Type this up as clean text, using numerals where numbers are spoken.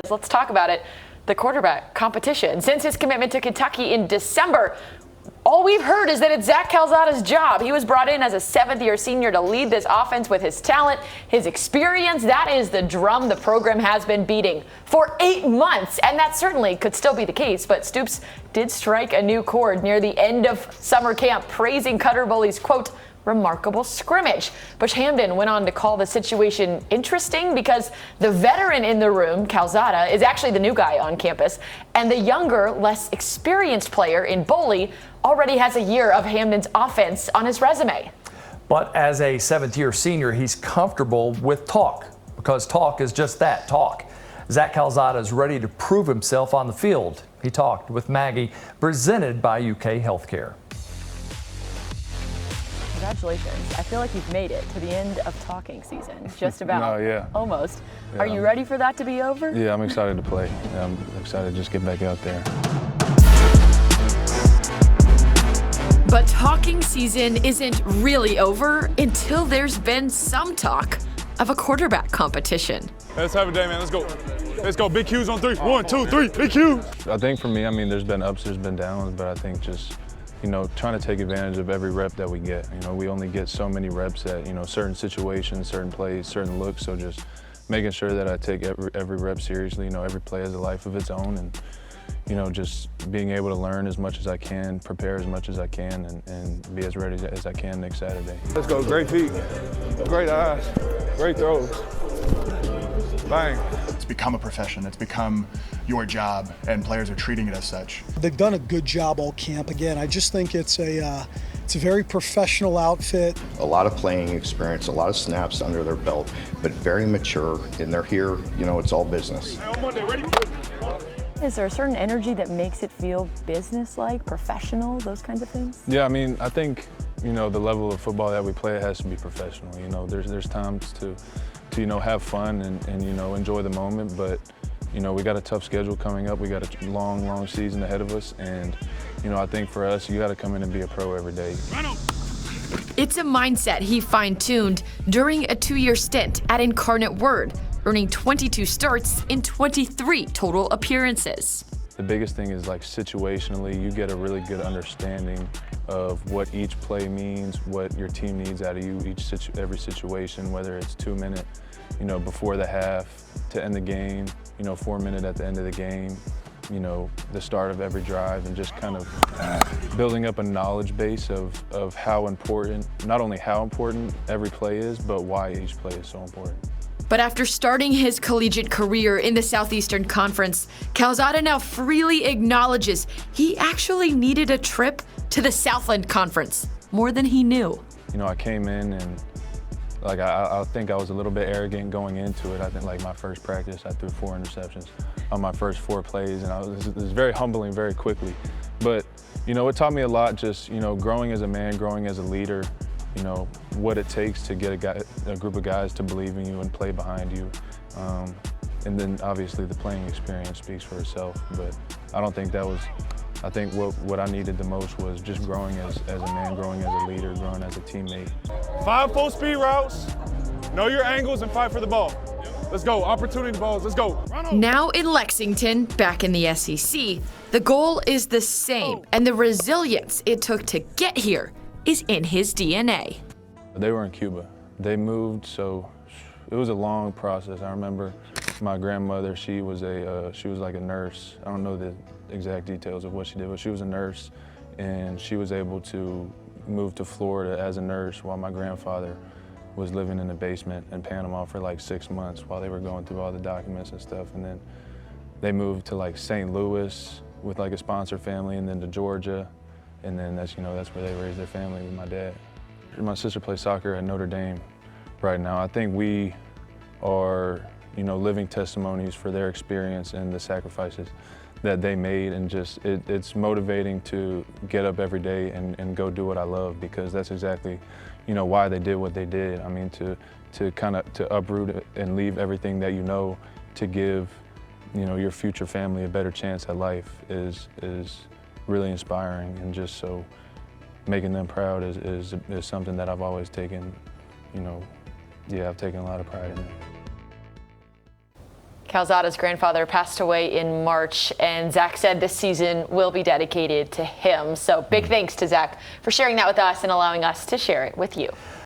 Let's talk about it. The quarterback competition. Since his commitment to Kentucky in December, all we've heard is that it's Zach Calzada's job. He was brought in as a seventh-year senior to lead this offense with his talent, his experience. That is the drum the program has been beating for 8 months, and that certainly could still be the case. But Stoops did strike a new chord near the end of summer camp, praising Cutter Bully's, quote, remarkable scrimmage. Bush Hamdan went on to call the situation interesting because the veteran in the room, Calzada, is actually the new guy on campus, and the younger, less experienced player in Bully already has a year of Hamdan's offense on his resume. But as a seventh-year senior, he's comfortable with talk, because talk is just that, talk. Zach Calzada is ready to prove himself on the field. He talked with Maggie, presented by UK Healthcare. Congratulations. I feel like you've made it to the end of talking season. Just about. No, yeah. Almost. Yeah. Are you ready for that to be over? Yeah, I'm excited to play. Yeah, I'm excited to just get back out there. But talking season isn't really over until there's been some talk of a quarterback competition. Let's have a day, man. Let's go. Let's go. Big Q's on three. 1, 2, 3. Big Q's. I think for me, there's been ups, there's been downs, but I think just, trying to take advantage of every rep that we get. We only get so many reps at, certain situations, certain plays, certain looks. So just making sure that I take every rep seriously. Every play has a life of its own, and just being able to learn as much as I can, prepare as much as I can, and be as ready as I can next Saturday. Let's go. Great feet, great eyes, great throws. Bang. It's become a profession. It's become your job, and players are treating it as such. They've done a good job all camp. Again, I just think it's a very professional outfit. A lot of playing experience, a lot of snaps under their belt, but very mature, and they're here, it's all business. Is there a certain energy that makes it feel business-like, professional, those kinds of things? Yeah, I think, the level of football that we play has to be professional. There's times to have fun and enjoy the moment, but we got a tough schedule coming up. We got a long season ahead of us, and I think for us, you got to come in and be a pro every day. It's a mindset he fine-tuned during a 2-year stint at Incarnate Word, earning 22 starts in 23 total appearances. The biggest thing is situationally, you get a really good understanding of what each play means, what your team needs out of you, every situation, whether it's 2 minute, before the half to end the game, 4 minute at the end of the game, the start of every drive, and just kind of building up a knowledge base of how important, not only how important every play is, but why each play is so important. But after starting his collegiate career in the Southeastern Conference, Calzada now freely acknowledges he actually needed a trip to the Southland Conference, more than he knew. I came in and I think I was a little bit arrogant going into it. I think my first practice, I threw 4 interceptions on my first 4 plays, and it was very humbling very quickly. But, it taught me a lot, just, growing as a man, growing as a leader, what it takes to get a group of guys to believe in you and play behind you. And then obviously the playing experience speaks for itself, but I don't think that was, I think what I needed the most was just growing as a man, growing as a leader, growing as a teammate. 5 full speed routes, know your angles, and fight for the ball. Let's go, opportunity balls, let's go. Now in Lexington, back in the SEC, the goal is the same, and the resilience it took to get here is in his DNA. They were in Cuba. They moved, so it was a long process. I remember my grandmother, she was like a nurse. I don't know the exact details of what she did, but she was a nurse, and she was able to move to Florida as a nurse while my grandfather was living in the basement in Panama for 6 months while they were going through all the documents and stuff. And then they moved to St. Louis with a sponsor family, and then to Georgia. And then that's where they raised their family with my dad. My sister plays soccer at Notre Dame right now. I think we are, living testimonies for their experience and the sacrifices that they made, and just it's motivating to get up every day and go do what I love, because that's exactly, why they did what they did. To uproot and leave everything that to give, your future family a better chance at life is really inspiring, and just so making them proud is something that I've always taken, I've taken a lot of pride in it. Calzada's grandfather passed away in March, and Zach said this season will be dedicated to him. So big thanks to Zach for sharing that with us and allowing us to share it with you.